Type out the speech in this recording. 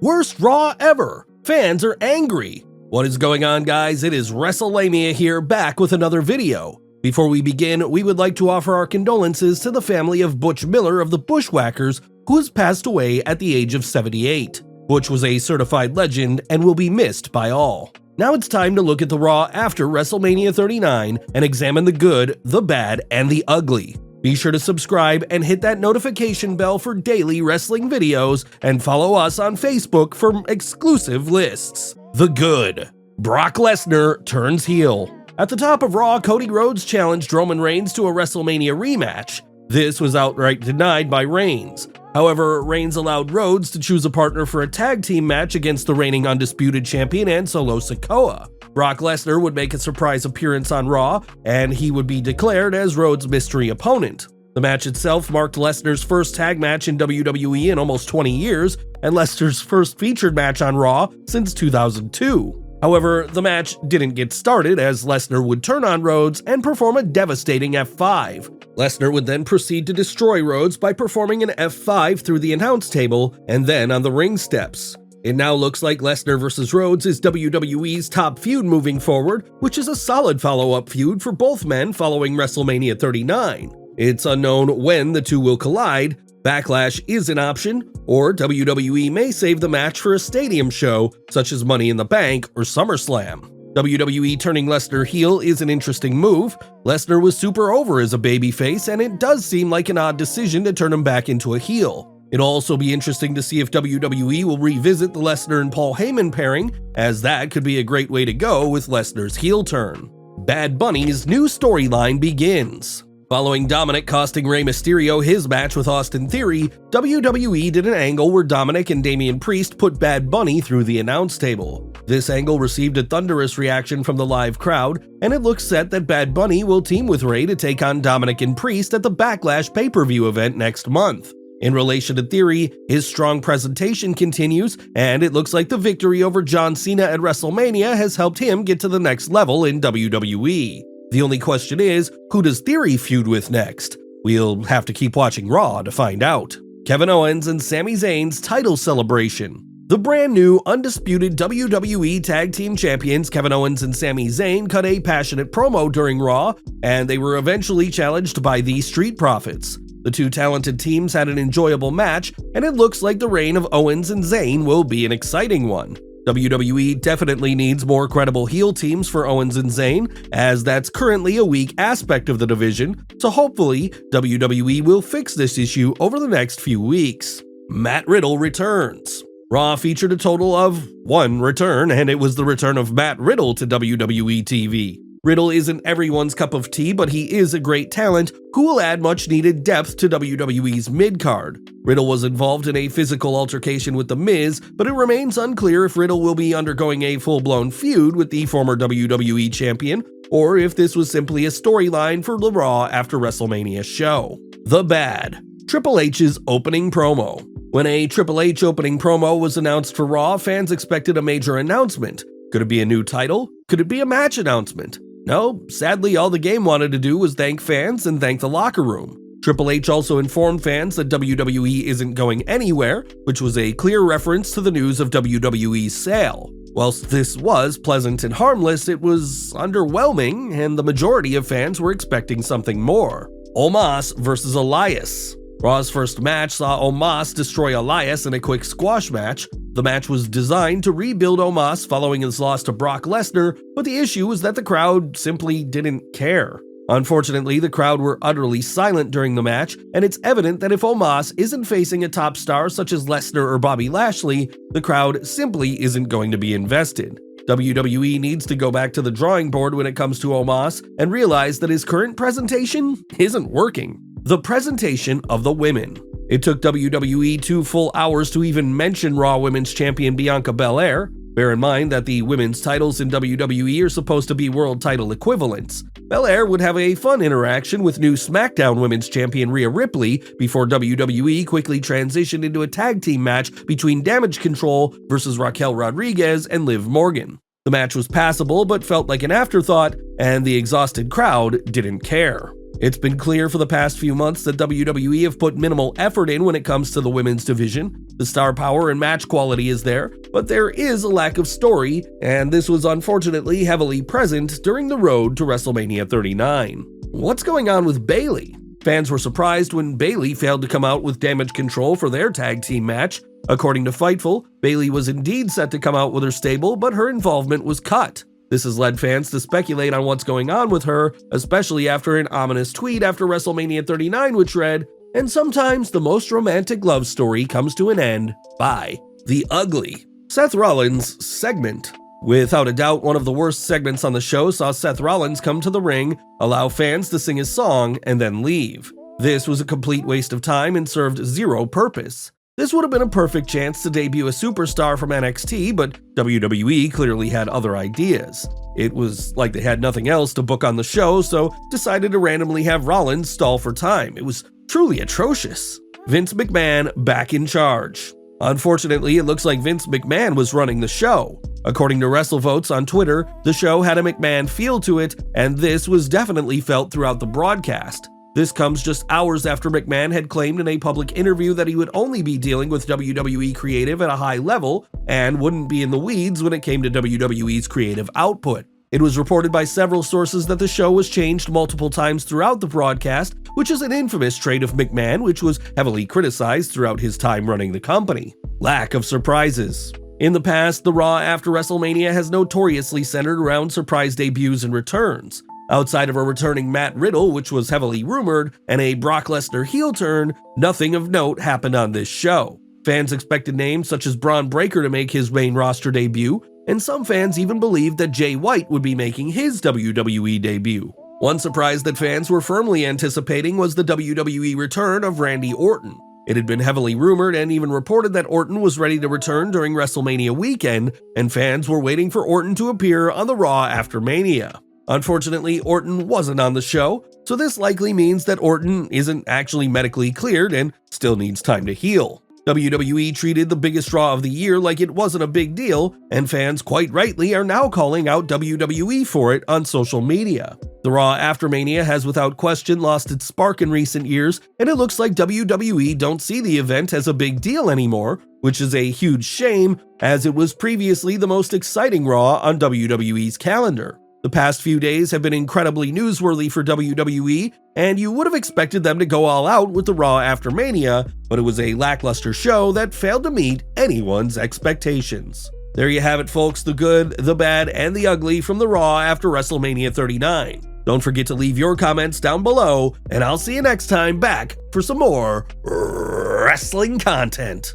Worst Raw ever! Fans are angry! What is going on, guys? It is Wrestlelamia here, back with another video. Before we begin, we would like to offer our condolences to the family of Butch Miller of the Bushwhackers, who has passed away at the age of 78. Butch was a certified legend and will be missed by all. Now it's time to look at the Raw after WrestleMania 39 and examine the good, the bad, and the ugly. Be sure to subscribe and hit that notification bell for daily wrestling videos, and follow us on Facebook for exclusive lists. The good. Brock Lesnar turns heel. At the top of Raw, Cody Rhodes challenged Roman Reigns to a WrestleMania rematch. This was outright denied by Reigns. However, Reigns allowed Rhodes to choose a partner for a tag team match against the reigning undisputed champion and Solo Sikoa. Brock Lesnar would make a surprise appearance on Raw, and he would be declared as Rhodes' mystery opponent. The match itself marked Lesnar's first tag match in WWE in almost 20 years, and Lesnar's first featured match on Raw since 2002. However, the match didn't get started as Lesnar would turn on Rhodes and perform a devastating F5. Lesnar would then proceed to destroy Rhodes by performing an F5 through the announce table and then on the ring steps. It now looks like Lesnar vs. Rhodes is WWE's top feud moving forward, which is a solid follow-up feud for both men following WrestleMania 39. It's unknown when the two will collide. Backlash is an option, or WWE may save the match for a stadium show, such as Money in the Bank or SummerSlam. WWE turning Lesnar heel is an interesting move. Lesnar was super over as a babyface, and it does seem like an odd decision to turn him back into a heel. It'll also be interesting to see if WWE will revisit the Lesnar and Paul Heyman pairing, as that could be a great way to go with Lesnar's heel turn. Bad Bunny's new storyline begins. Following Dominic costing Rey Mysterio his match with Austin Theory, WWE did an angle where Dominic and Damian Priest put Bad Bunny through the announce table. This angle received a thunderous reaction from the live crowd, and it looks set that Bad Bunny will team with Rey to take on Dominic and Priest at the Backlash pay-per-view event next month. In relation to Theory, his strong presentation continues, and it looks like the victory over John Cena at WrestleMania has helped him get to the next level in WWE. The only question is, who does Theory feud with next? We'll have to keep watching Raw to find out. Kevin Owens and Sami Zayn's title celebration. The brand new, undisputed WWE Tag Team Champions Kevin Owens and Sami Zayn cut a passionate promo during Raw, and they were eventually challenged by the Street Profits. The two talented teams had an enjoyable match, and it looks like the reign of Owens and Zayn will be an exciting one. WWE definitely needs more credible heel teams for Owens and Zayn, as that's currently a weak aspect of the division, so hopefully WWE will fix this issue over the next few weeks. Matt Riddle returns. Raw featured a total of one return, and it was the return of Matt Riddle to WWE TV. Riddle isn't everyone's cup of tea, but he is a great talent who will add much needed depth to WWE's mid-card. Riddle was involved in a physical altercation with The Miz, but it remains unclear if Riddle will be undergoing a full-blown feud with the former WWE champion, or if this was simply a storyline for the Raw after WrestleMania show. The bad. Triple H's opening promo. When a Triple H opening promo was announced for Raw, fans expected a major announcement. Could it be a new title? Could it be a match announcement? No, sadly all the game wanted to do was thank fans and thank the locker room. Triple H also informed fans that WWE isn't going anywhere, which was a clear reference to the news of WWE's sale. Whilst this was pleasant and harmless, it was underwhelming, and the majority of fans were expecting something more. Omos versus Elias. Raw's first match saw Omos destroy Elias in a quick squash match. The match was designed to rebuild Omos following his loss to Brock Lesnar, but the issue was that the crowd simply didn't care. Unfortunately, the crowd were utterly silent during the match, and it's evident that if Omos isn't facing a top star such as Lesnar or Bobby Lashley, the crowd simply isn't going to be invested. WWE needs to go back to the drawing board when it comes to Omos and realize that his current presentation isn't working. The presentation of the women. It took WWE 2 full hours to even mention Raw Women's Champion Bianca Belair. Bear in mind that the women's titles in WWE are supposed to be world title equivalents. Belair would have a fun interaction with new SmackDown Women's Champion Rhea Ripley before WWE quickly transitioned into a tag team match between Damage Control versus Raquel Rodriguez and Liv Morgan. The match was passable but felt like an afterthought, and the exhausted crowd didn't care. It's been clear for the past few months that WWE have put minimal effort in when it comes to the women's division. The star power and match quality is there, but there is a lack of story, and this was unfortunately heavily present during the road to WrestleMania 39. What's going on with Bayley? Fans were surprised when Bayley failed to come out with Damage Control for their tag team match. According to Fightful, Bayley was indeed set to come out with her stable, but her involvement was cut. This has led fans to speculate on what's going on with her, especially after an ominous tweet after WrestleMania 39 which read, "And sometimes the most romantic love story comes to an end by the ugly." Seth Rollins' segment. Without a doubt, one of the worst segments on the show saw Seth Rollins come to the ring, allow fans to sing his song, and then leave. This was a complete waste of time and served zero purpose. This would have been a perfect chance to debut a superstar from NXT, but WWE clearly had other ideas. It was like they had nothing else to book on the show, so decided to randomly have Rollins stall for time. It was truly atrocious. Vince McMahon back in charge. Unfortunately, it looks like Vince McMahon was running the show. According to WrestleVotes on Twitter, the show had a McMahon feel to it, and this was definitely felt throughout the broadcast. This comes just hours after McMahon had claimed in a public interview that he would only be dealing with WWE creative at a high level and wouldn't be in the weeds when it came to WWE's creative output. It was reported by several sources that the show was changed multiple times throughout the broadcast, which is an infamous trait of McMahon, which was heavily criticized throughout his time running the company. Lack of surprises. In the past, the Raw after WrestleMania has notoriously centered around surprise debuts and returns. Outside of a returning Matt Riddle, which was heavily rumored, and a Brock Lesnar heel turn, nothing of note happened on this show. Fans expected names such as Braun Breaker to make his main roster debut, and some fans even believed that Jay White would be making his WWE debut. One surprise that fans were firmly anticipating was the WWE return of Randy Orton. It had been heavily rumored and even reported that Orton was ready to return during WrestleMania weekend, and fans were waiting for Orton to appear on the Raw after Mania. Unfortunately, Orton wasn't on the show, so this likely means that Orton isn't actually medically cleared and still needs time to heal. WWE treated the biggest draw of the year like it wasn't a big deal, and fans quite rightly are now calling out WWE for it on social media. The Raw after Mania has without question lost its spark in recent years, and it looks like WWE don't see the event as a big deal anymore, which is a huge shame, as it was previously the most exciting Raw on WWE's calendar. The past few days have been incredibly newsworthy for WWE, and you would have expected them to go all out with the Raw after Mania, but it was a lackluster show that failed to meet anyone's expectations. There you have it, folks, the good, the bad, and the ugly from the Raw after WrestleMania 39. Don't forget to leave your comments down below, and I'll see you next time back for some more wrestling content.